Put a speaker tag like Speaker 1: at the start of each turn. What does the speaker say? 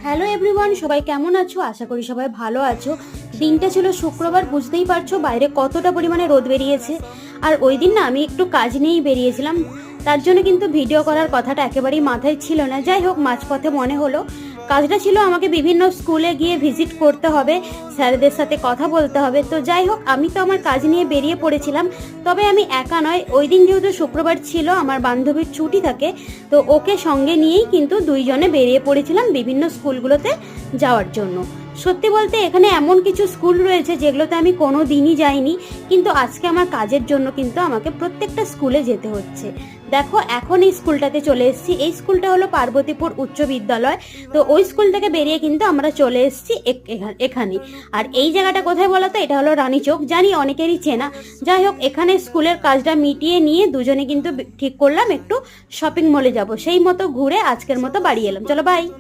Speaker 1: Hello everyone, সবাই কেমন আছো? আশা করি সবাই ভালো আছো। দিনটা ছিল শুক্রবার, বুঝতেই পারছো বাইরে কতটা পরিমাণে রোদ বেরিয়েছে। আর ওই দিন না আমি একটু কাজ নিয়েই বেরিয়েছিলাম, তার জন্য কিন্তু ভিডিও করার কথাটা একেবারেই মাথায় ছিল না। যাই হোক, মাঝপথে মনে হলো কাজটা ছিল আমাকে বিভিন্ন স্কুলে গিয়ে ভিজিট করতে হবে, স্যারদের সাথে কথা বলতে হবে। তো যাই হোক, আমি তো আমার কাজ নিয়ে বেরিয়ে পড়েছিলাম। তবে আমি একা নয়, ওই দিন যেহেতু শুক্রবার ছিল, আমার বান্ধবীর ছুটি থাকে, তো ওকে সঙ্গে নিয়েই কিন্তু দুইজনে বেরিয়ে পড়েছিলাম বিভিন্ন স্কুলগুলোতে যাওয়ার জন্য। সত্যি বলতে এখানে এমন কিছু স্কুল রয়েছে যেগুলোতে আমি কোনো দিনই যাইনি, কিন্তু আজকে আমার কাজের জন্য কিন্তু আমাকে প্রত্যেকটা স্কুলে যেতে হচ্ছে। দেখো, এখন এই স্কুলটাতে চলে এসেছি। এই স্কুলটা হলো পার্বতীপুর উচ্চ বিদ্যালয়। তো ওই স্কুল থেকে বেরিয়ে কিন্তু আমরা চলে এসেছি এখানে। আর এই জায়গাটা কোথায় বলো তো? এটা হলো রানীচক, জানি অনেকেরই চেনা। যাই হোক, এখানে স্কুলের কাজটা মিটিয়ে নিয়ে দুজনে কিন্তু ঠিক করলাম একটু শপিং মলে যাব। সেই মতো ঘুরে আজকের মতো বাড়ি এলাম। চলো বাই।